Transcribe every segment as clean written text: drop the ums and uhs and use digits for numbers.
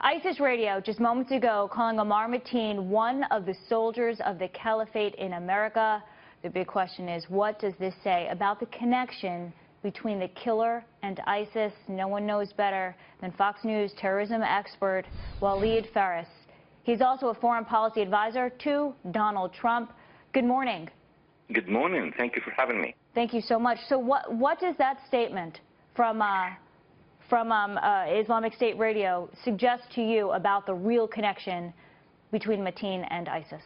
ISIS radio just moments ago calling Omar Mateen one of the soldiers of the caliphate in America. The big question is, what does this say about the connection between the killer and ISIS? No one knows better than Fox News terrorism expert Walid Phares. He's also a foreign policy advisor to Donald Trump. Good morning. Good morning. Thank you for having me. Thank you so much. So what does that statement from Islamic State Radio suggest to you about the real connection between Mateen and ISIS?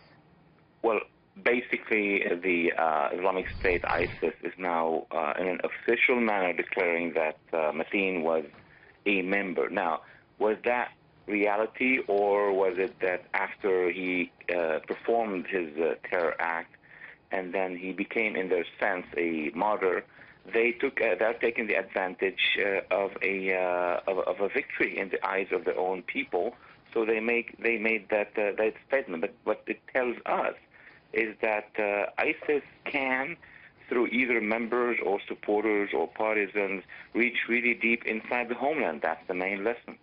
Well, basically, the Islamic State, ISIS, is now in an official manner declaring that Mateen was a member. Now, was that reality, or was it that after he performed his terror act and then he became, in their sense, a martyr, they're taking the advantage of a victory in the eyes of their own people? So they made that statement. But what it tells us is that ISIS can, through either members or supporters or partisans, reach really deep inside the homeland. That's the main lesson.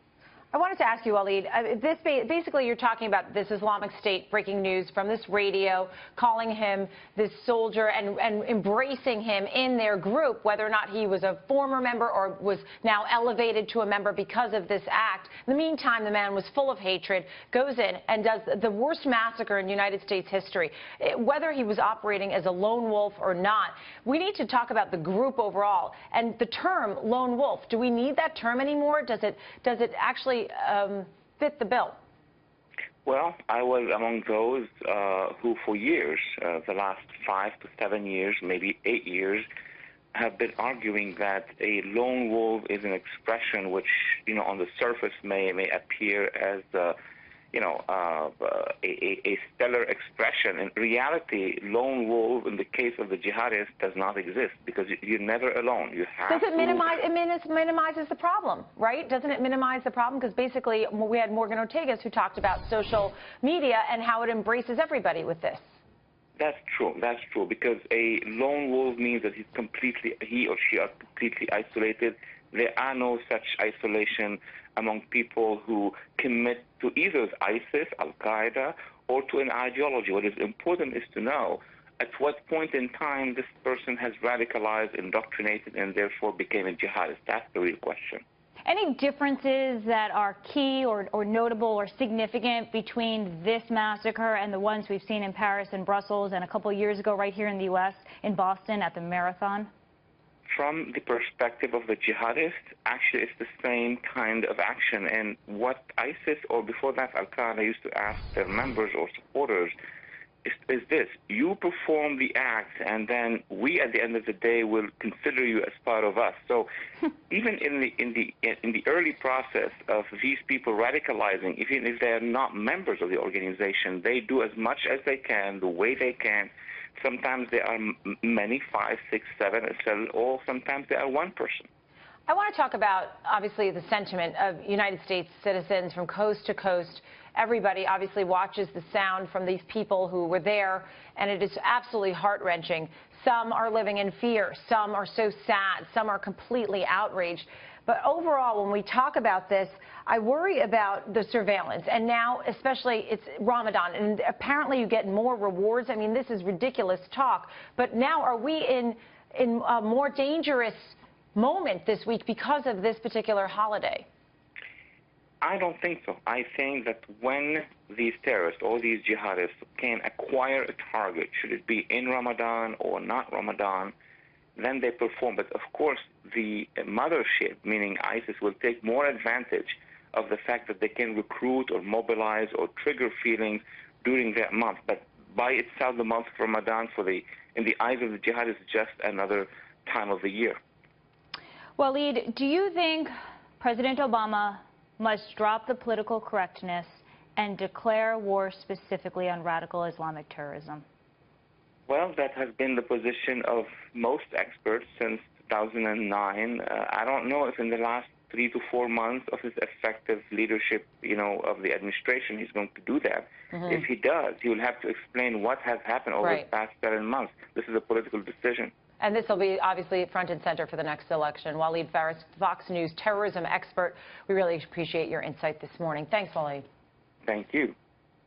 I wanted to ask you, Walid, basically you're talking about this Islamic State breaking news from this radio, calling him this soldier and embracing him in their group, whether or not he was a former member or was now elevated to a member because of this act. In the meantime, the man was full of hatred, goes in and does the worst massacre in United States history. Whether he was operating as a lone wolf or not, we need to talk about the group overall. And the term lone wolf, do we need that term anymore? Does it actually fit the bill? Well, I was among those who for years, the last 5 to 7 years, maybe 8 years, have been arguing that a lone wolf is an expression which, on the surface may appear as, a stellar expression. In reality, lone wolf, in the case of the jihadists, does not exist because you're never alone. You have Does it minimize? It minimizes the problem, right? Doesn't it minimize the problem? Because basically, we had Morgan Ortegas who talked about social media and how it embraces everybody with this. That's true. That's true. Because a lone wolf means that he or she are completely isolated. There are no such isolation among people who commit to either ISIS, Al-Qaeda, or to an ideology. What is important is to know at what point in time this person has radicalized, indoctrinated, and therefore became a jihadist. That's the real question. Any differences that are key or notable or significant between this massacre and the ones we've seen in Paris and Brussels and a couple of years ago right here in the U.S., in Boston at the Marathon? From the perspective of the jihadist, actually it's the same kind of action. And what ISIS, or before that Al-Qaeda, used to ask their members or supporters is this: you perform the act, and then we, at the end of the day, will consider you as part of us. So even in the early process of these people radicalizing, even if they are not members of the organization, they do as much as they can, the way they can. Sometimes there are many, 5, 6, 7, or sometimes there are one person. I want to talk about, obviously, the sentiment of United States citizens from coast to coast. Everybody obviously watches the sound from these people who were there, and it is absolutely heart-wrenching. Some are living in fear. Some are so sad. Some are completely outraged. But overall, when we talk about this, I worry about the surveillance. And now, especially, it's Ramadan, and apparently you get more rewards. I mean, this is ridiculous talk. But now, are we in a more dangerous moment this week because of this particular holiday? I don't think so. I think that when these terrorists or these jihadists can acquire a target, should it be in Ramadan or not Ramadan, then they perform. But of course, the mothership, meaning ISIS, will take more advantage of the fact that they can recruit or mobilize or trigger feelings during that month. But by itself, the month of Ramadan, in the eyes of the jihadists, is just another time of the year. Walid, do you think President Obama must drop the political correctness and declare war specifically on radical Islamic terrorism? Well, that has been the position of most experts since 2009. I don't know if in the last 3 to 4 months of his effective leadership, of the administration, he's going to do that. If he does, he will have to explain what has happened over the past 7 months. This is a political decision. And this will be obviously front and center for the next election. Walid Phares, Fox News terrorism expert. We really appreciate your insight this morning. Thanks, Walid. Thank you.